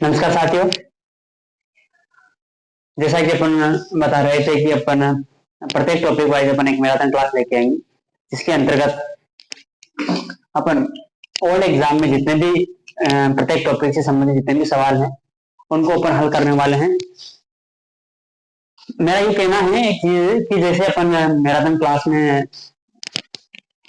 नमस्कार साथियों। जैसा कि अपन बता रहे थे कि अपन प्रत्येक टॉपिक वाइज अपन एक मैराथन क्लास लेके आएंगे, जिसके अंतर्गत अपन ऑल एग्जाम में जितने भी प्रत्येक टॉपिक से संबंधित जितने भी सवाल हैं उनको अपन हल करने वाले हैं। मेरा ये कहना है कि जैसे अपन मैराथन क्लास में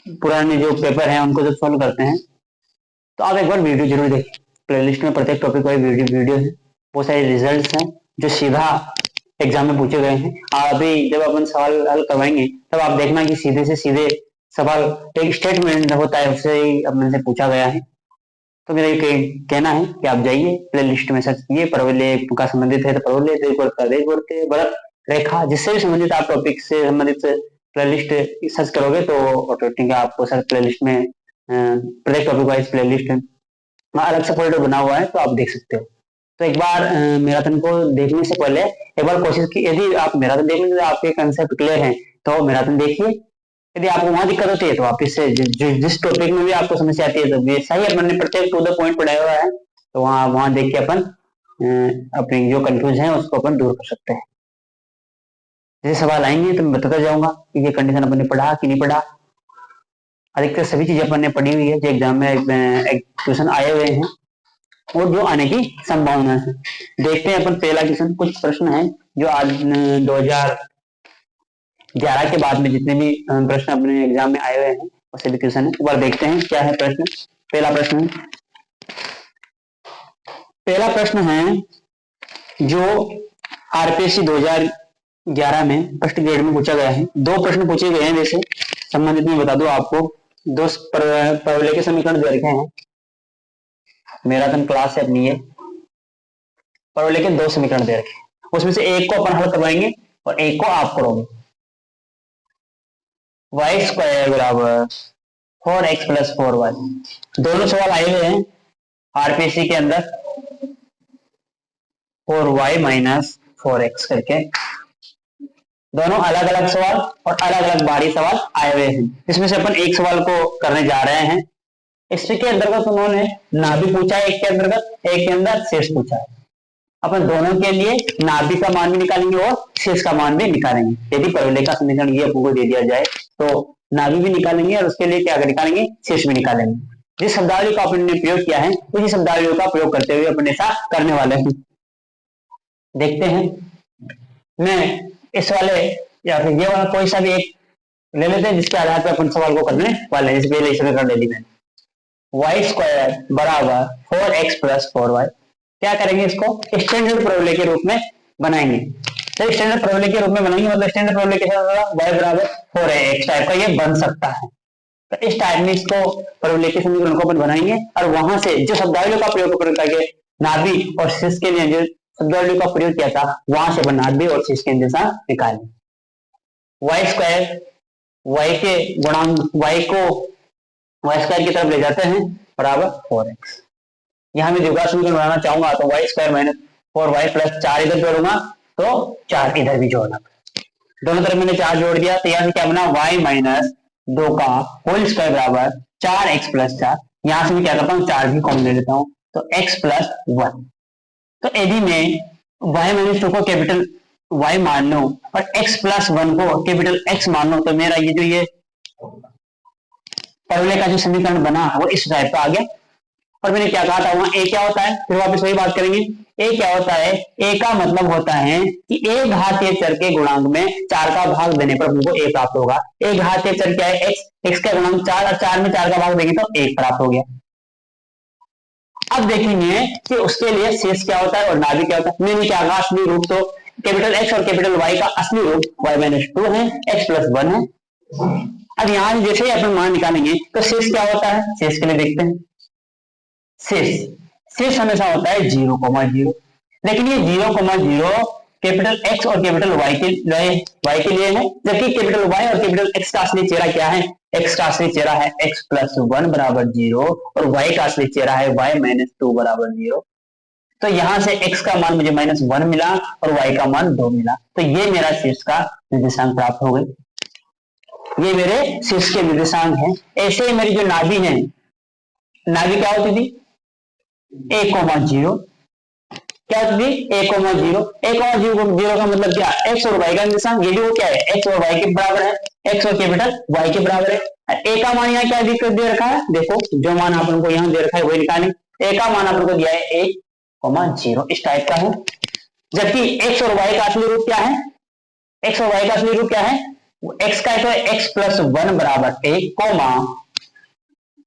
पुराने जो पेपर हैं उनको जब सॉल्व करते हैं तो आप एक बार वीडियो जरूर देखें। प्लेलिस्ट में प्रत्येक टॉपिक वाइज वीडियो है, बहुत सारे रिजल्ट्स हैं जो सीधा एग्जाम में पूछे गए हैं। अभी जब अपन सवाल हल करवाएंगे तब आप देखना कि सीधे से सीधे सवाल एक स्टेटमेंट होता है उससे ही अपने से पूछा गया है। तो मेरा ये कहना है कि आप जाइए प्ले लिस्ट में सर्च कीजिए, परवलय का संबंधित है तो परवलय, देश व्रत रेखा, जिससे भी संबंधित आप टॉपिक से संबंधित प्ले लिस्ट सर्च करोगे तो ऑटोमेटिक आपको सर प्ले लिस्ट में प्रत्येक टॉपिक वाइज प्ले लिस्ट अलग से फोल्डर बना हुआ है तो आप देख सकते हो। तो एक बार मैराथन को देखने से पहले एक बार कोशिश की, यदि आप मैराथन देख लेंगे तो आपके कंसेप्ट क्लियर है तो मैराथन देखिए। यदि आपको वहां दिक्कत होती है तो वापिस से जिस टॉपिक में भी आपको समस्या आती है तो वैसा ही अपन ने प्रत्येक टू द पॉइंट पढ़ाया हुआ है, तो वहां देख के अपन अपनी जो कंफ्यूज है उसको अपन दूर कर सकते हैं। जैसे सवाल आएंगे तो मैं बताता जाऊंगा कि ये कंडीशन अपन ने पढ़ा कि नहीं पढ़ा। अधिकतर सभी चीजें अपन ने पढ़ी हुई है जो एग्जाम में क्वेश्चन आए हुए हैं और जो आने की संभावना है। देखते हैं अपन पहला क्वेश्चन। कुछ प्रश्न है जो आज 2011 के बाद में जितने भी प्रश्न अपने एग्जाम में आए हुए हैं वो सभी क्वेश्चन है। एक बार देखते हैं क्या है प्रश्न। पहला प्रश्न है जो आरपीएससी 2011 में फर्स्ट ग्रेड में पूछा गया है। दो प्रश्न पूछे गए हैं, जैसे संबंधित में बता दो आपको। दो परवलय के समीकरण दे रखे हैं, मैराथन क्लास है अपनी, ये परवलय के दो समीकरण दे रखे हैं, उसमें से एक को अपन हल करवाएंगे और एक को आप करोगे। वाई स्क्वायर बराबर 4x प्लस 4y, दोनों सवाल आए हुए हैं आरपीएससी के अंदर, 4y माइनस 4x करके। दोनों अलग अलग सवाल और अलग अलग बारी सवाल आए हुए हैं, इसमें से अपन एक सवाल को करने जा रहे हैं। इसके अंतर्गत उन्होंने नाभि पूछा है एक के अंतर्गत, एक के अंदर शेष पूछा है। अपन दोनों के लिए नाभि का मान भी निकालेंगे और शेष का मान भी निकालेंगे। यदि परवलय का समीकरण ये आपको दे दिया जाए तो नाभि भी निकालेंगे और उसके लिए क्या निकालेंगे, शेष भी निकालेंगे। जिस शब्दावली का अपन ने प्रयोग किया है उसी शब्दावली का प्रयोग करते हुए अपन ऐसा करने वाले हैं। देखते हैं, मैं इस वाले या फिर ये वाला कोई सा भी एक ले लेते हैं जिसके आधार पर अपन सवाल को करने वाले हैं। जैसे पहले इसमें कर ले ली मैंने, वाई स्क्वायर बराबर 4x प्लस 4y। क्या करेंगे, इसको स्टैंडर्ड परवलय के रूप में बनाएंगे। तो स्टैंडर्ड परवलय के रूप में बनाएंगे मतलब स्टैंडर्ड परवलय कैसा होगा, y बराबर 4x टाइप का ये बन सकता है। तो इस टाइप में इसको परवलय के समीकरण को अपन बनाएंगे और वहां से जो शब्दावली का प्रयोग करके नाभि और शेष के लिए जो शब्दावली का प्रयोग किया था वहां से अपन नाभि और शेष के दिशा निकालेंगे। वाई स्क्वायर, y के गुणांक y को वाई स्क्वायर की तरफ ले जाते हैं बराबर 4x। यहां मैं द्विघात समीकरण बनाना चाहूंगा तो Y square minus 4y plus 4 इधर जोड़ूंगा तो 4 इधर भी जोड़ना। दोनों तरफ मैंने 4 जोड़ दिया तो यहां से क्या बना, y माइनस 2 का होल स्क्वायर बराबर 4x प्लस 4। यहां से मैं क्या करता हूँ, 4 भी कॉमन ले लेता हूँ तो x प्लस 1। तो यदि मैं y माइनस 2 को कैपिटल y मान लो और x प्लस 1 को कैपिटल x मान लो तो मेरा ये परवलय का जो समीकरण बना वो इस टाइप का आ गया। और मैंने क्या कहा था वहां a क्या होता है, फिर वापस वही बात करेंगे। a क्या होता है, a का मतलब होता है कि a घातीय चर के गुणांक में 4 का भाग देने पर हमको a प्राप्त होगा। a घातीय चर क्या है, x का गुणांक 4 और 4 में 4 का भाग देंगे तो 1 प्राप्त हो गया। अब देखेंगे कि उसके लिए शेष क्या होता है और नाभि क्या होता है। मैंने क्या कहा, असली रूप तो कैपिटल X और कैपिटल Y का असली रूप y माइनस 2 है, x प्लस 1 है। अब यहां जैसे ही अपन मान निकालेंगे तो शेष क्या होता है, शेष के लिए देखते हैं। शेष हमेशा होता है 0,0, लेकिन ये 0,0 कैपिटल X और कैपिटल Y के लिए है, जबकि कैपिटल Y और कैपिटल X का असली चेहरा क्या है, X का असली चेहरा है x प्लस 1 बराबर 0 और Y का असली चेहरा है y माइनस 2 बराबर 0। तो यहां से x का मान मुझे माइनस 1 मिला और y का मान 2 मिला, तो ये मेरा शीर्ष का निर्देशांक प्राप्त हो गई। ये मेरे शीर्ष के निर्देशांक हैं। ऐसे ही मेरी जो नाभि है, नाभि क्या होती थी 1,0 क्या होती ए कोमा जीरो, ए कोमा जीरो का मतलब क्या, एक्स और वाई का निशान, ये भी वो क्या है एक्स और वाई के बराबर है, एक्स और कैपिटल वाई के बराबर है। ए का मान यहाँ क्या दे रखा है, देखो जो मान अपन को यहाँ दे रखा है वही निकालें। ए का मान अपन को दिया है ए कोमा जीरो, इस टाइप का है। जबकि एक्स और वाई का असली रूप क्या है, एक्स और वाई का असली रूप क्या है, एक्स का है एक्स प्लस वन बराबर एक कोमा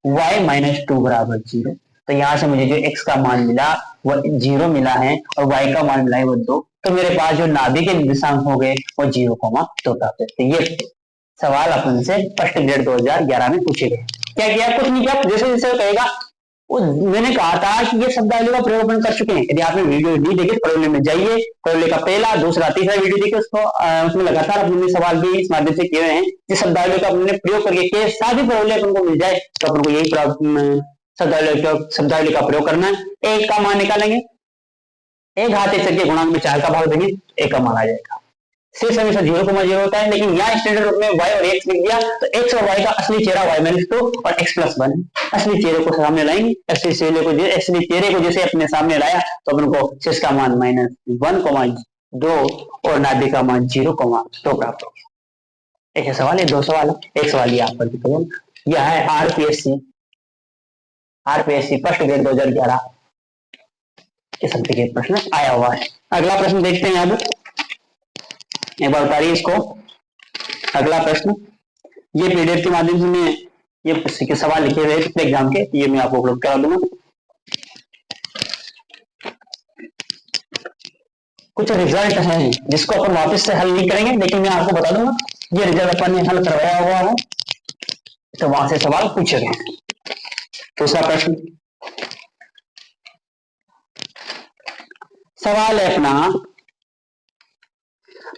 y माइनस टू बराबर जीरो। तो यहां से मुझे जो x का मान मिला वो जीरो मिला है और y का मान मिला है वो दो। तो मेरे पास जो नाभि के निर्देशांक हो गए वो 0,2 प्राप्त है। तो ये सवाल अपन से फर्स्ट ग्रेड 2011 में पूछे गए। क्या किया, कुछ नहीं किया, जैसे जैसे कहेगा वो मैंने कहा था कि ये शब्दावली का प्रयोग अपन कर चुके हैं। यदि आपने वीडियो नहीं देखी प्रयोग में जाइए, प्रयोग का पहला दूसरा तीसरा वीडियो देखिए, उसको उसमें लगातार अपने सवाल भी इस माध्यम से किए हुए हैं। जिस शब्दावली का अपने प्रयोग करके के सारी प्रयोग अपन को मिल जाए तो अपन को यही शब्दावली का प्रयोग करना है। एक का मान निकालेंगे, एक घात एक के गुणांक में 4 का भाग देंगे, एक का मान आ जाएगा। शेष हमेशा 0,0 होता है, लेकिन यहाँ स्टैंडर्ड रूप में y और x लिख दिया तो x और y का असली चेहरा y माइनस टू और x प्लस वन। असली चेहरे को सामने लाएंगे, असली चेहरे को जैसे अपने सामने लाया तो अपन को शेष का मान -1,2 और नाभि का मान 0,2 प्राप्त हो गया। ऐसे सवाल है, दो सवाल है, एक सवाल ये आप पर यह है आरपीएससी फर्स्ट ग्रेड 2011 के सर्टिफिकेट प्रश्न आया हुआ है। अगला प्रश्न देखते हैं, अब एक बार उतारिए इसको। अगला प्रश्न, ये पीडीएफ के माध्यम से मैं ये के सवाल लिखे हुए पिछले एग्जाम के, ये मैं आपको उपलब्ध करा दूंगा। कुछ रिजल्ट है जिसको अपन वापस से हल नहीं करेंगे, लेकिन मैं आपको बता दूंगा ये रिजल्ट अपन ने हल करवाया हुआ है, तो वहां से सवाल पूछे गए। दूसरा प्रश्न, सवाल है अपना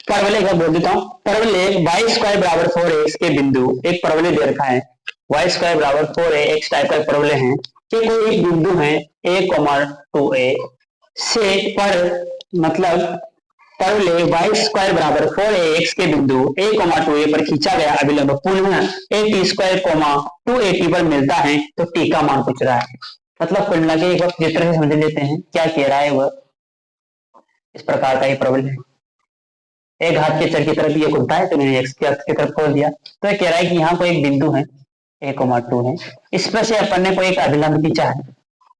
परवलय का बोल देता हूं। परवलय वाई स्क्वायर बराबर 4x के बिंदु, एक परवलय दे रखा है वाई स्क्वायर बराबर 4x टाइप का परवलय है कि कोई एक बिंदु है a,2a से पर मतलब परवलय वाई स्क्वायर बराबर 4ax के बिंदु a,2a पर खींचा गया अभिलंब पुनः a स्क्वायर 2at पर मिलता है तो t का मान पूछ रहा है। मतलब कुल मिला के एक बार चित्र से समझ लेते हैं क्या कह रहा है। वह इस प्रकार का ये परवलय है, एक घात के चर की तरफ ये खुलता है तो मैंने x की तरफ खोल दिया। तो ये कह रहा है कि यहाँ कोई एक बिंदु है a,2 है, इस पर से अपन ने कोई एक अभिलंब खींचा है,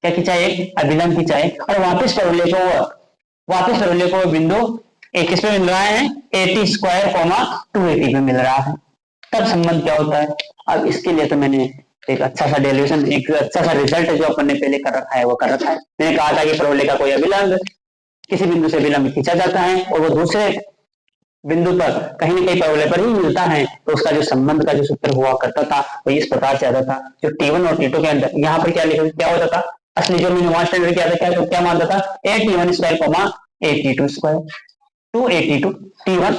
क्या खींचा है, एक अभिलंब खींचा है और वापस परवलय को बिंदु एक किस पे मिल रहा है at स्क्वायर 2at पे मिल रहा है। तब संबंध क्या होता है। अब इसके लिए तो मैंने एक अच्छा सा डेरिवेशन, एक अच्छा सा रिजल्ट जो अपन ने पहले कर रखा है वो कर रखा है। मैंने कहा था कि परवलय का कोई अभिलंब किसी बिंदु से अभिलंब खींचा जाता है और वो दूसरे बिंदु पर कहीं न कहीं परवलय पर ही मिलता है, तो उसका जो संबंध का जो सूत्र हुआ करता था वो इस प्रकार से आता था। जो T1 और T2 के अंदर यहाँ पर क्या होता था, असली जो मैंने वहां स्टैंडर्ड किया था क्या मानता था a_t1 square a_t2 square 2at2 T1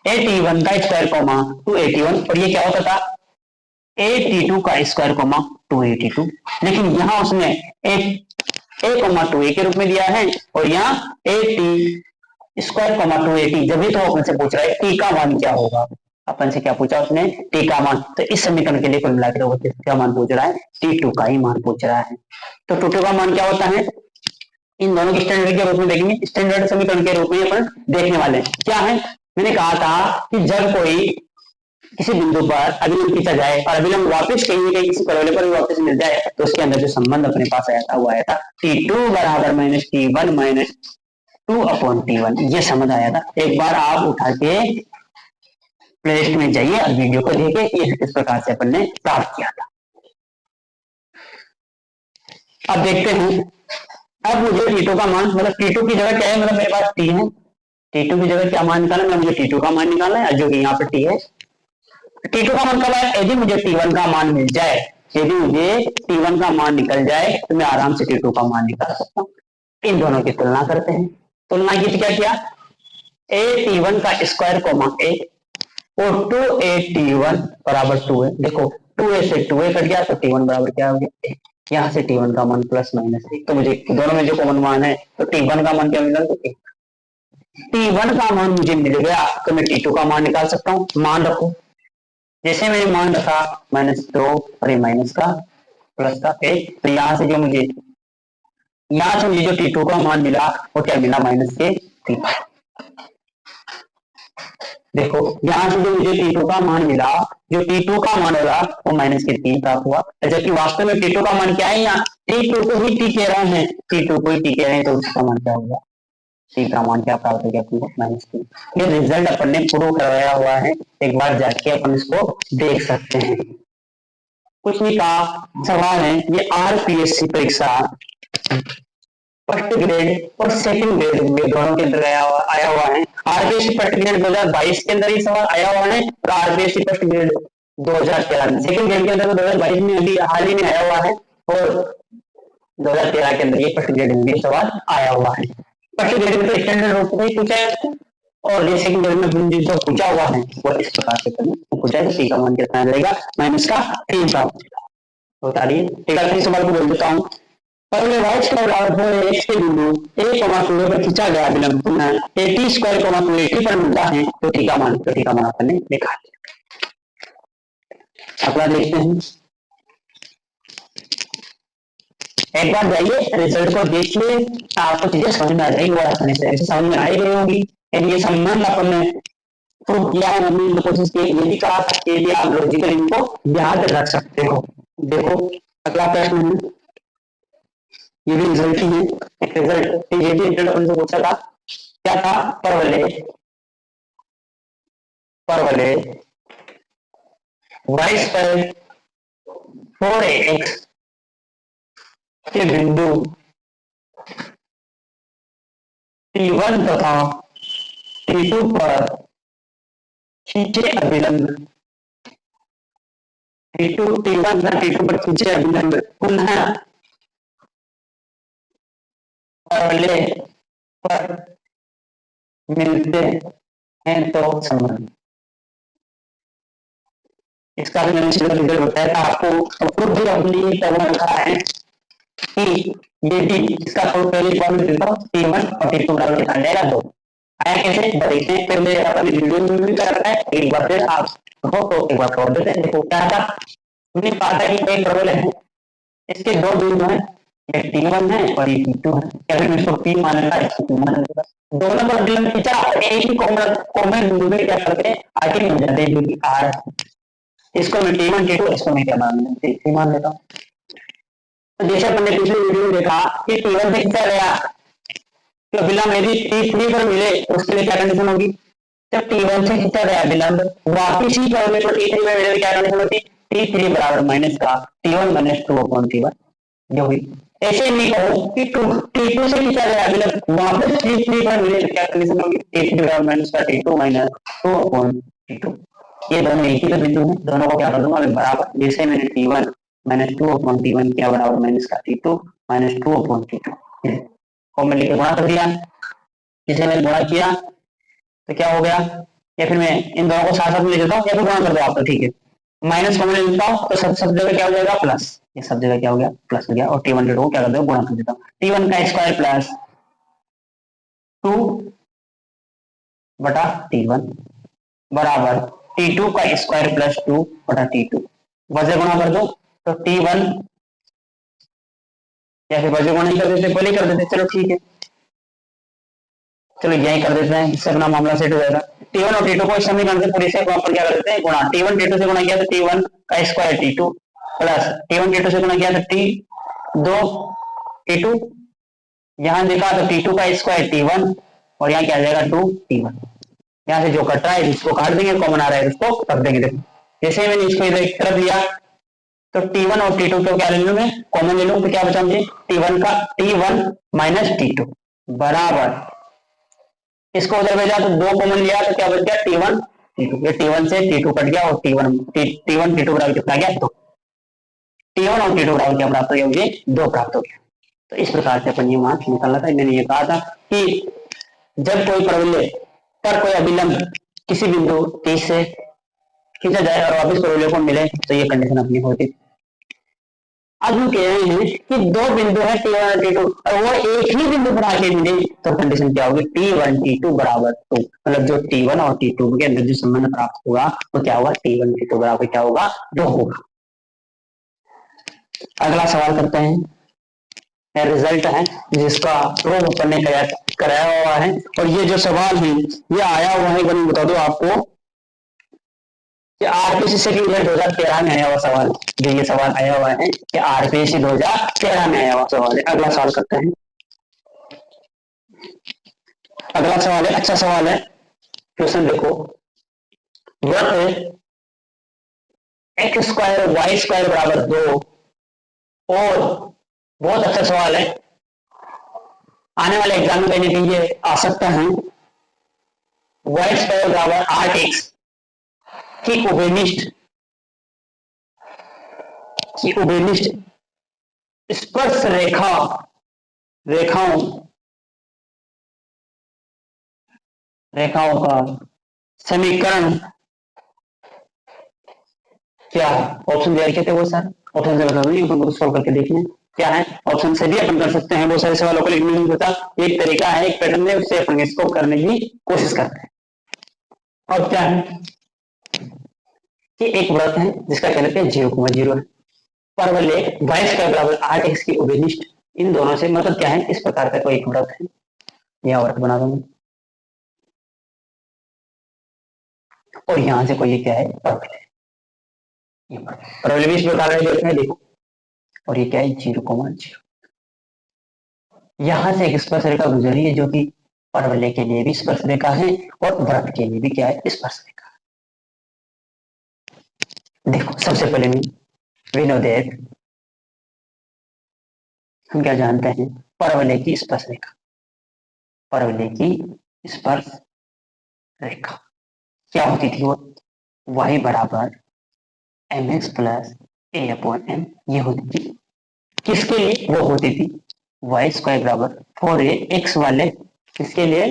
a_t1 का स्क्वायर 2at1 और ये क्या होता था a_t2 का स्क्वायर 2at2। लेकिन यहाँ उसने a,2a के रूप में दिया है और यहाँ a_t स्क्वायर 2at, जब भी तो अपन से पूछ रहा है टी का मान क्या होगा, अपन से क्या पूछा उसने टी का मान। तो इस समीकरण के लिए कुल मिलाकर क्या मान पूछ रहा है T2 का ही मान पूछ रहा है। तो T2 का मान क्या होता है, इन दोनों के स्टैंडर्ड के रूप में देखेंगे, स्टैंडर्ड समीकरण के रूप में अपन देखने वाले क्या है। मैंने कहा था कि जब कोई किसी बिंदु पर अभिलंब खींचा जाए और अभिलंब वापस कहीं न कहीं किसी परवलय पर भी वापस मिल जाए तो उसके अंदर जो संबंध अपने पास आया था वो आया था T2 बराबर -T1 2/T1, ये समझ आया था। एक बार आप उठा के प्ले लिस्ट में जाइए और वीडियो को देखिए किस प्रकार से अपन ने प्राप्त किया था। अब देखते हैं, अब मुझे T2 का मान मतलब T2 की जगह क्या है, मतलब मेरे पास T है, T2 की जगह क्या मान निकालना है, मुझे T2 का मान निकालना है जो कि यहाँ पे T है। T2 का मान कब है, यदि मुझे T1 का मान मिल जाए, यदि मुझे T1 का मान निकल जाए तो मैं आराम से T2 का मान निकाल सकता हूँ। इन दोनों की तुलना करते हैं। तुलना की क्या किया, a_t1 का स्क्वायर a और 2a_t1 बराबर 2 है। देखो 2a से 2a कट गया तो T1 बराबर क्या हो गया, यहाँ से T1 का मान +-1, तो मुझे दोनों में जो कॉमन मान है तो T1 का मान क्या मिला, T1 का मान मुझे मिल गया तो मैं T2 का मान निकाल सकता हूँ। मान रखो जैसे मैंने मान रखा -2 और ये माइनस का प्लस का 1, तो यहाँ से जो मुझे यहाँ से मुझे जो T2 का मान मिला वो क्या मिला, माइनस के 3। देखो यहाँ से जो मुझे T2 का मान मिला, जो T2 का मान होगा वो माइनस के 3 प्राप्त हुआ, जबकि वास्तव में T2 का मान क्या है, यहाँ T2 को ही T कह रहे हैं, T2 को ही T कह रहे हैं, तो उसका मान क्या होगा, T का मान क्या प्राप्त हो गया आपको, -3। ये रिजल्ट अपन ने प्रूव करवाया हुआ है, एक बार जाके अपन इसको देख सकते हैं। कुछ नहीं कहा, सवाल है ये आरपीएससी परीक्षा फर्स्ट ग्रेड और सेकंड ग्रेड में दोनों के अंदर आया हुआ है। आरपीएससी फर्स्ट ग्रेड 2022 के अंदर ही सवाल आया हुआ है, और RPSC first grade 2013 second grade के अंदर 2022 में अभी हाल ही में आया हुआ है, और 2013 के अंदर ये फर्स्ट ग्रेड में भी सवाल आया हुआ है। फर्स्ट ग्रेड में तो स्टैंडर्ड रूप में पूछा है, और ये सेकंड ग्रेड में जो पूछा हुआ है वो इस प्रकार से पूछा है, सी का मान कितना रहेगा, माइनस का 3 प्राप्त होता है। ठीक है, सवाल को बोल देता हूँ। पहले y स्क्वायर बराबर 4ax के बिंदु a, 2 पर खींचा गया विलंब पुनः at स्क्वायर, 280 पर मिलता है, तो t का मान अपन ने देखा। अगला देखते हैं, एक बार जाइए रिजल्ट को देखिए, आपको चीजें समझ में आ जाएगी, वो आसानी से ऐसे समझ में आ ही रही होगी। ये संबंध अपन ने प्रूव किया है, हमने कोशिश की, ये भी कहा कि यदि आप लॉजिकल इनको याद रख सकते हो। देखो अगला प्रश्न है, ये भी रिजल्ट ही है, एक रिजल्ट, ये भी रिजल्ट अपन से पूछा था, क्या था, परवले y स्क्वायर 4ax के बिंदु T1 तथा T2 पर खींचे अभिलंब, T1 तथा T2 पर खींचे अभिलंब पुनः परवलय पर मिलते हैं तो संबंध। इसका भी मैंने रिजल्ट बताया था आपको, प्रूफ भी अपनी तरह रखा है कि ये भी इसका प्रूफ पहले फॉर्म देता हूँ, T1 और T2 बराबर कितना जाएगा 2। आया कैसे देखते हैं, पहले अपनी वीडियो में भी कर रखा है, एक बार फिर आप हो तो एक बार छोड़ देते हैं। देखो क्या था, हमने कहा था कि एक परवलय है, इसके दो बिंदु हैं, ये T1 है और ये T2 है, या फिर इसको P मान लेगा, इसको P मान लेगा, दोनों पर बिंदु खींचा, एक ही कॉमन बिंदु में क्या करते हैं, आगे मिल जाते हैं जो कि R है, इसको मैं T1 T2, इसको मैं क्या मान लेता हूँ। तो जैसे अपने पिछले वीडियो में देखा कि T1 से खींचा गया, तो विलंब यदि T3 पर मिले उसके लिए क्या कंडीशन होगी, जब T1 से खींचा गया विलंब वापिस ही पर तो T3 में मिले क्या कंडीशन होती, T3 बराबर माइनस का T1 माइनस 2/T1 जो हुई। ऐसे नहीं कहो कि T2 से खींचा गया विलंब वापस T3 पर मिले तो क्या कंडीशन होगी, T3 बराबर माइनस का T2 माइनस 2/T2। ये दोनों एक ही तो बिंदु हैं, दोनों को क्या कर दूंगा बराबर, जैसे मैंने T1 माइनस 2/T1 किया बराबर माइनस का T2 माइनस 2/T2 कॉमन लेके गुणा कर दिया, जिसे मैंने गुणा किया तो क्या हो गया, या फिर मैं इन दोनों को साथ साथ में ले लेता हूँ, या फिर गुणा कर दो आप, तो ठीक है, माइनस कॉमन ले लेता हूँ तो सब जगह क्या हो जाएगा प्लस, ये सब जगह क्या हो गया प्लस हो गया, और T1 T2 को क्या कर दो गुणा कर देता हूँ, T1 का स्क्वायर प्लस 2 बटा T1 बराबर T2 का स्क्वायर प्लस 2 बटा T2, वजह गुणा कर दो तो T1, या फिर वजह गुणा नहीं कर देते, पहले कर देते, चलो ठीक है, चलो यही कर देते हैं, इससे अपना मामला सेट हो जाएगा। T1 और T2 को इस समीकरण से पूरी से वहां पर क्या कर देते हैं गुणा, T1 T2 से गुणा किया तो T1 का square T2 plus T1 T2 से गुणा किया तो T2 T2, यहाँ देखा तो T2 का स्क्वायर T1 और यहाँ क्या आ जाएगा 2T1, यहाँ से जो कट रहा है इसको काट देंगे, कॉमन आ रहा है उसको रख देंगे। देखो जैसे मैंने इसको इधर एक तरफ लिया तो T1 और T2 को क्या ले लूं मैं कॉमन ले लूं, तो क्या बचा मुझे T1 माइनस T2 बराबर, इसको उधर भेजा तो 2 कॉमन लिया तो क्या बच गया T1 T2, ये T1 से T2 कट गया और T1 T2 बराबर कितना गया 2, T1 और T2 बराबर क्या प्राप्त हो गया मुझे 2 प्राप्त हो गया। तो इस प्रकार से अपन ये मान निकालना था। मैंने ये कहा था कि जब कोई परवलय पर कोई अभिलंब किसी बिंदु T से खींचा जाए और वापस परवलय को मिले तो ये कंडीशन अपनी होती। अब हम कह रहे हैं कि दो बिंदु है T1 और T2 और वो एक ही बिंदु पर आके मिले तो कंडीशन क्या होगी, T1 T2 बराबर 2, मतलब जो T1 और T2 के अंदर जो संबंध प्राप्त होगा वो क्या होगा, T1 T2 बराबर क्या होगा 2 होगा। अगला सवाल करते हैं, रिजल्ट है जिसका प्रूव अपन ने कराया हुआ है। और ये जो सवाल है ये आया हुआ है, मैं बता दूं आपको कि आरपीसी के रिजल्ट 2013 में आया हुआ सवाल, जो ये सवाल आया हुआ है कि आरपीसी 2013 में आया हुआ सवाल है। अगला सवाल करते हैं। अगला सवाल है, अच्छा सवाल है, क्वेश्चन देखो। वृत्त एक्स स्क्वायर वाई स्क्वायर बराबर 2, और बहुत अच्छा सवाल है, आने वाले एग्जाम में कहीं ना कहीं आ सकता है। वाई स्क्वायर बराबर 8x की उभयनिष्ठ स्पर्श रेखाओं का समीकरण क्या है? ऑप्शन दिया थे वो सर, ऑप्शन से बता दूं, अपन सॉल्व करके देखिए क्या है। ऑप्शन से भी अपन कर सकते हैं, बहुत सारे सवालों को लिखने नहीं होता, एक तरीका है, एक पैटर्न है, उससे अपन इसको करने की कोशिश करते हैं। और क्या है कि एक वृत्त है जिसका कहते हैं 0,0 है, परवलय वाई स्क्वायर बराबर 8x की उभयनिष्ठ, इन दोनों से मतलब क्या है, इस प्रकार का कोई एक वृत्त है, यह वृत्त बना दूंगा, और यहां से कोई क्या है, परवलय, परवलय भी इस प्रकार का देखो, और ये क्या है 0,0, यहां से एक स्पर्श रेखा गुजरी है जो कि परवलय के लिए भी स्पर्श रेखा है और वृत्त के लिए भी क्या है, स्पर्श रेखा। देखो सबसे पहले विनोदेव हम क्या जानते हैं, परवलय की स्पर्श रेखा, परवलय की स्पर्श रेखा क्या होती थी, वो y बराबर mx plus a upon m, ये होती थी। किसके लिए वो होती थी, वाई स्क्वायर बराबर 4ax वाले, किसके लिए,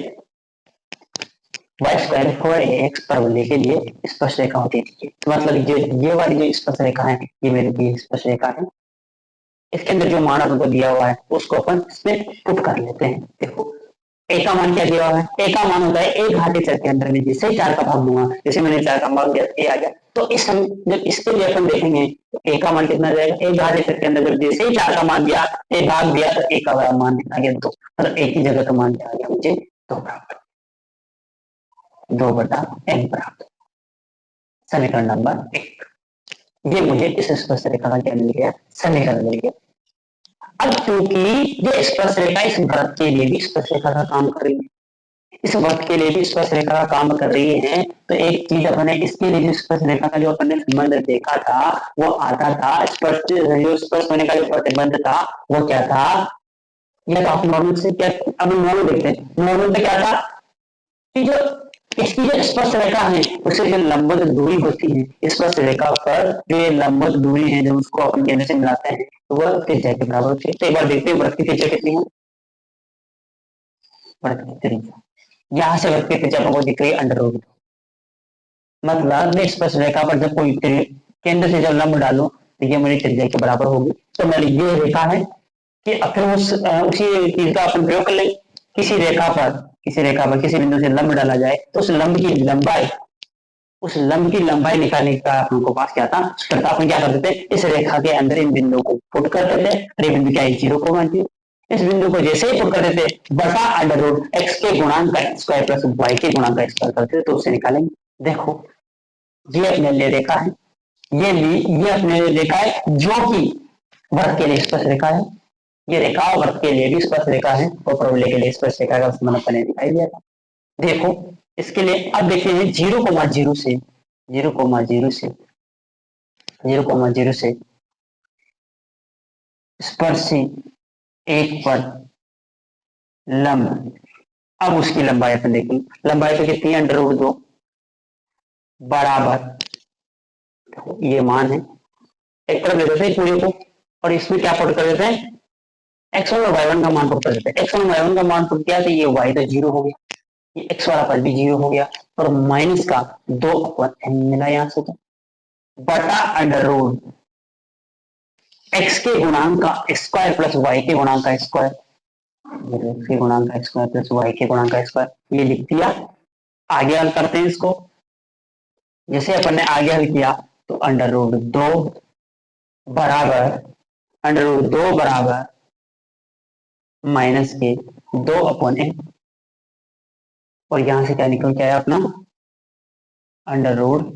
वाई स्क्वायर 4ax परवलय के लिए स्पर्श रेखा होती थी। मतलब ये वाली जो स्पर्श रेखा है, ये मेरी स्पर्श रेखा है, इसके अंदर जो मान हमको दिया हुआ है उसको अपन इसमें पुट कर लेते हैं। देखो ए का मान क्या दिया हुआ है, ए का मान होता है एक घाटे चर के अंदर में जैसे 4 का भाग दूंगा, जैसे मैंने 4 का भाग दिया ए आ गया, तो इस जब इसके लिए अपन देखेंगे तो ए का मान कितना जाएगा, एक घाटे चर के अंदर जब जैसे ही 4 का मान दिया, ए भाग दिया, तो ए का मान आ गया 2, मतलब एक ही जगह का मान आ गया मुझे 2 बराबर 2/n बराबर, समीकरण नंबर 1। ये मुझे इस स्पर्श रेखा का क्या मिल गया, समीकरण मिल गया। अब क्योंकि ये स्पर्श रेखा इस वृत्त के लिए भी स्पर्श रेखा का काम कर रही है, इस वृत्त के लिए भी स्पर्श रेखा का काम कर रही है, तो एक चीज अपन ने इसके लिए जो स्पर्श रेखा का जो अपन ने संबंध देखा था वो आता था, स्पर्श जो स्पर्श होने का जो प्रतिबंध था वो क्या था, यह तो आप नॉर्मल से क्या, अब नॉर्मल देखते हैं, नॉर्मल में क्या था कि जो इसकी जो स्पर्श रेखा है उससे जो लंबवत दूरी होती है, स्पर्श रेखा पर जो ये लंबवत दूरी है जब उसको अपन केंद्र से मिलाते हैं तो वह त्रिज्या के बराबर होती है। तो एक बार देखते हैं वृत्त की त्रिज्या कितनी है, वृत्त की त्रिज्या यहाँ से वृत्त की त्रिज्या को दिख रही है √2, मतलब स्पर्श रेखा पर जब कोई केंद्र से जब लंब डालो तो ये मेरी त्रिज्या के बराबर होगी। तो मेरी ये रेखा है कि फिर उसी चीज का अपन प्रयोग कर लेंगे, किसी रेखा पर किसी बिंदु से लंब डाला जाए तो उस लंब की लंबाई निकालने का हमको पास क्या था, अपन क्या कर देते, इस रेखा के अंदर इन बिंदुओं को पुट कर देते, अरे बिंदु क्या है 0,0, इस बिंदु को जैसे ही पुट कर देते बटा √x के गुणांक का स्क्वायर प्लस y के गुणांक का स्क्वायर करते तो उससे निकालेंगे। देखो ये अपने लिए रेखा है, ये अपने लिए रेखा है जो कि वृत्त के लिए स्पर्श रेखा है, ये रेखा वृत्त के लिए भी स्पर्श रेखा है और परवलय के लिए स्पर्श रेखा का संबंध अपने दिखाई दिया था। देखो इसके लिए अब देखते हैं 0,0 से स्पर्शी एक पर लंब, अब उसकी लंबाई अपन देखें, लंबाई तो कितनी है √2 बराबर, ये मान है, एक तरफ ले देते हैं पूरे को और इसमें क्या पुट कर देते हैं, x1 और y1 का मान पुट कर देते हैं, x1 और y1 का मान पुट किया तो ये y तो 0 हो गया, ये x वाला पद भी 0 हो गया और माइनस का 2/n मिला यहाँ से, तो बटा √x के गुणांक का स्क्वायर प्लस y के गुणांक का स्क्वायर, x के गुणांक का स्क्वायर प्लस y के गुणांक का स्क्वायर, ये लिख दिया। आगे हल करते हैं इसको, जैसे अपन ने आगे हल किया तो √2 बराबर माइनस के 2/m, और यहां से क्या निकल के आया अपना अंडर रूट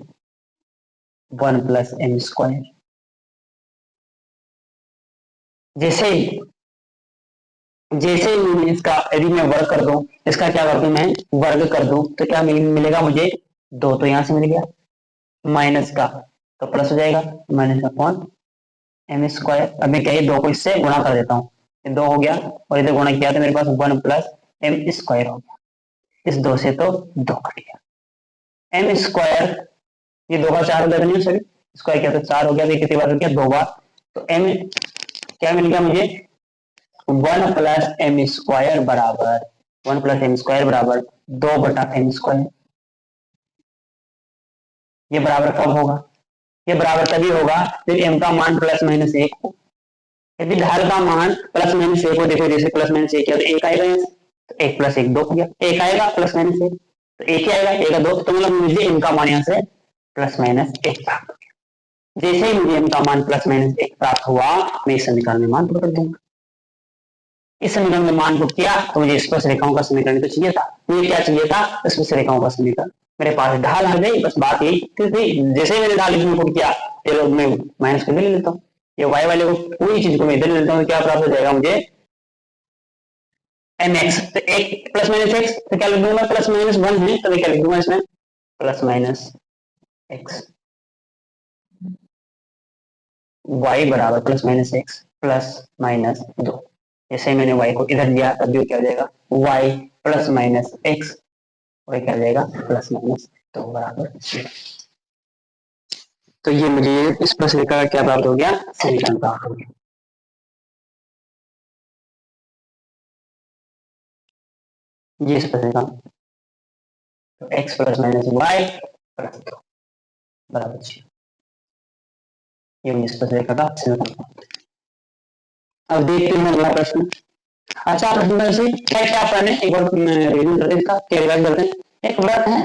1 + m²। जैसे जैसे ही इसका यदि मैं वर्ग कर दूं, इसका क्या कर दूं मैं वर्ग कर दूं, तो क्या मिलेगा मुझे 2 तो यहां से मिल गया, माइनस का तो प्लस हो जाएगा, माइनस अपॉन m²। अब मैं क्या 2 को इससे गुणा कर देता हूँ, 2 हो गया और इधर गुणा किया तो मेरे पास 1 + m² हो गया। इस 2 से तो 2 कट गया, m², ये 2 का 4 हो गया नहीं सॉरी, स्क्वायर किया तो 4 हो गया, तो कितनी बार हो गया 2 बार, तो m क्या मिल गया मुझे 1 + m² बराबर 1 + m² बराबर 2/m²। ये बराबर कब होगा, ये बराबर तभी होगा जब m का मान ±1 हो। यदि ढाल का मान ±1 हो, देखो जैसे ±1 किया तो 1 आएगा यहाँ से, तो 1 + 1 2 हो गया, 1 आएगा ±1 तो 1 ही आएगा, 1 2, तो मतलब मुझे m का मान यहाँ से ±1 प्राप्त हो गया। जैसे ही मुझे m का मान ±1 प्राप्त हुआ, मैं इस समीकरण में मान पुट कर दूंगा। इस समीकरण में मान पुट किया तो मुझे स्पर्श रेखाओं का समीकरण तो चाहिए था, मुझे क्या चाहिए था स्पर्श रेखाओं का समीकरण। मेरे पास ढाल आ गई, बस बात यही थी, जैसे मैंने ढाल इसमें पुट किया, चलो मैं माइनस कर ले लेता हूँ, ये y वाले को पूरी चीज को मैं इधर ले लेता हूँ, क्या प्राप्त हो जाएगा मुझे mx, तो एक +-x, तो क्या लिख दूंगा +-1 है, तो मैं क्या लिख दूंगा इसमें +-x, y बराबर +-x +-2। जैसे मैंने y को इधर लिया तब भी क्या हो जाएगा y +-x, और क्या हो जाएगा +-2 बराबर 0। तो ये मुझे इस प्रश्न का क्या प्राप्त हो गया, समीकरण प्राप्त हो गया। ये इस प्रश्न का x +-y +2 बराबर 0, ये मुझे इस प्रश्न का समीकरण। अब देखते हैं अगला प्रश्न। अच्छा प्रश्न से क्या क्या आपने एक बार रिवीजन करते हैं, इसका क्या करते हैं। एक व्रत है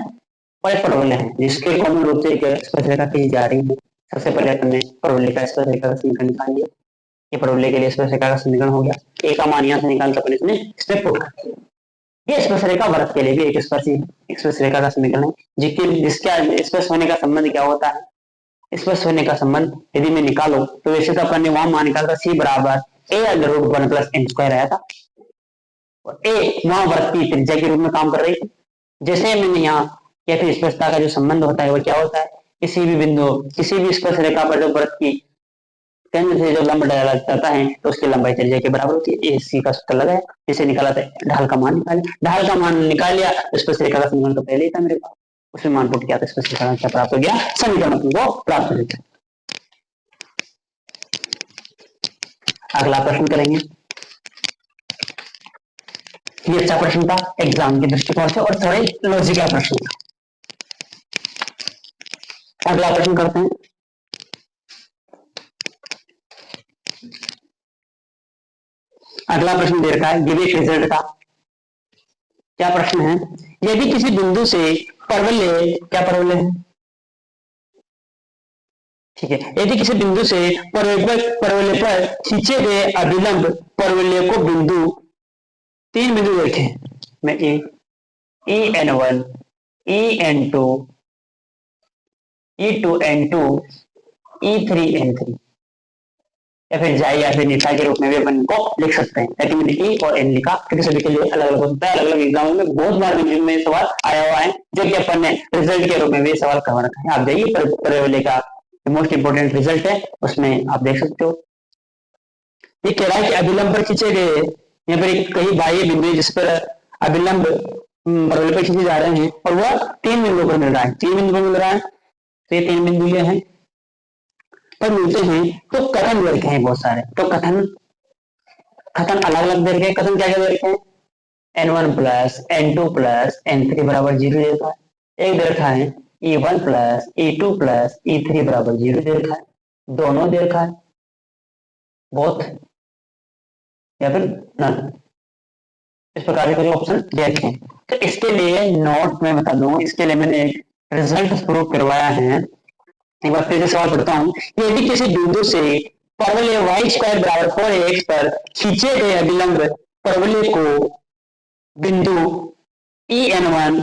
और एक परवलय है, जिसके कॉमन रूप से एक स्पर्शरेखा खींची जा रही है। सबसे पहले हमने परवलय का स्पर्शरेखा का समीकरण निकाल लिया, ये परवलय के लिए स्पर्शरेखा का समीकरण हो गया। ए का मान यहाँ से निकाल कर इसमें स्टेप पुट कर दिया। ये स्पर्शरेखा व्रत के लिए भी एक स्पर्शरेखा का समीकरण है, जिसके स्पर्श होने का संबंध क्या होता है, स्पर्श होने का संबंध यदि मैं निकालो तो वैसे तो अपन ने वहां मान निकाला C बराबर a√1 + m² आया था, और ए वहां वृत्त की त्रिज्या के रूप में काम कर रही थी। जैसे मैंने यहाँ या फिर स्पर्शता का जो संबंध होता है वो क्या होता है, किसी भी बिंदु किसी भी स्पर्श रेखा पर जो वृत्त की केंद्र से जो लंब डाला जाता है तो उसकी लंबाई त्रिज्या के बराबर होती है। सी का सूत्र लगाया, जिसे निकाला था ढाल का मान निकाला, ढाल का मान निकाल लिया, स्पर्श रेखा का समीकरण तो पहले ही था मेरे पास, उसमें मान पुट किया तो स्पर्श रेखा क्या प्राप्त हो गया, समीकरण को प्राप्त हो गया। अगला प्रश्न करेंगे, ये अच्छा प्रश्न था एग्जाम के दृष्टिकोण से और थोड़े लॉजिकल प्रश्न था। अगला प्रश्न करते हैं। अगला प्रश्न दे रखा है, ये भी एक रिजल्ट का। क्या प्रश्न है, यदि किसी बिंदु से परवलय, क्या परवलय है, ठीक है, यदि किसी बिंदु से परवलय पर खींचे गए अभिलंब परवलय को बिंदु 3 बिंदु देखें, मैं EN1 EN2 E2N2 E3N3 या फिर जाए या फिर निशा के रूप में भी अपन इनको लिख सकते हैं, लेकिन मैंने ई और एन लिखा क्योंकि सभी के लिए अलग अलग होता है। अलग अलग एग्जामों में बहुत बार में सवाल आया हुआ है, जो कि अपन ने रिजल्ट के रूप में भी सवाल करवा रखा है। आप जाइए परवलय का मोस्ट इंपोर्टेंट रिजल्ट है, उसमें आप देख सकते हो। ये कह रहा है कि अभिलंब पर खींचे गए, यहाँ पर कई बाह्य बिंदु जिस पर अभिलंब परवलय पर खींचे जा रहे हैं और वह 3 बिंदुओं पर मिल रहा है, 3 बिंदु पर मिल रहा है, तो ये 3 बिंदु ये हैं पर मिलते हैं, तो कथन दे रखे हैं बहुत सारे, तो कथन अलग अलग दे रखे हैं। कथन क्या क्या दे रखे हैं, N1 + N2 + N3 बराबर 0 दे रखा है, एक दे रखा है E1 + E2 + E3 बराबर 0 दे रखा है, दोनों दे रखा है, बोथ या फिर नन, इस प्रकार के ऑप्शन दे रखे हैं। तो इसके लिए नोट में बता दूं, इसके लिए मैंने एक रिजल्ट प्रूव करवाया है, एक बार फिर से सवाल पढ़ता हूं। यदि किसी बिंदु से परवलय y² = 4ax पर खींचे गए अभिलंब परवलय को बिंदु En1,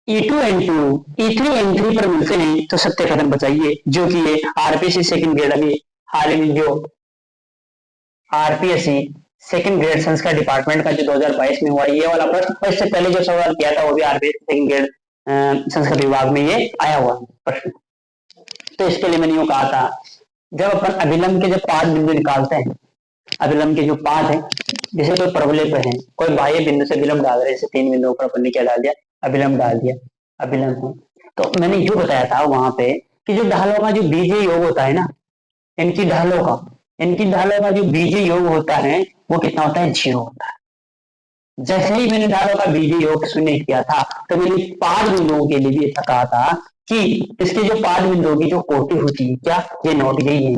E2N2, E3N3 पर मिलते हैं तो सत्य कथन बचाइए, जो कि ये आरपीएससी सेकंड ग्रेड अभी हाल ही में जो आरपीएससी सेकंड ग्रेड संस्कार डिपार्टमेंट का जो 2022 में हुआ ये वाला प्रश्न, और इससे पहले जो सवाल किया था वो भी आरपीएससी सेकंड ग्रेड संस्कृत विभाग में ये आया हुआ प्रश्न। तो इसके लिए मैंने यूं कहा था, जब अपन अभिलंब के जब पाद बिंदु निकालते हैं, अभिलंब के जो पाद है, जैसे कोई परवलय पे है, कोई बाह्य बिंदु से अभिलंब डाल रहे, जैसे 3 बिंदुओं पर अपन ने क्या डाल दिया, अभिलंब डाल दिया, अभिलंब है। तो मैंने यूं बताया था वहां पे कि जो ढालों का जो बीजीय योग होता है ना, इनकी ढालों का जो बीजीय योग होता है वो कितना होता है, 0 होता है। जैसे ही मैंने ढालों का बीजीय योग शून्य किया था, तो मैंने पाद बिंदुओं के लिए भी ऐसा कहा था कि इसके जो पाद बिंदुओं की जो कोटि होती है, क्या ये नोट यही है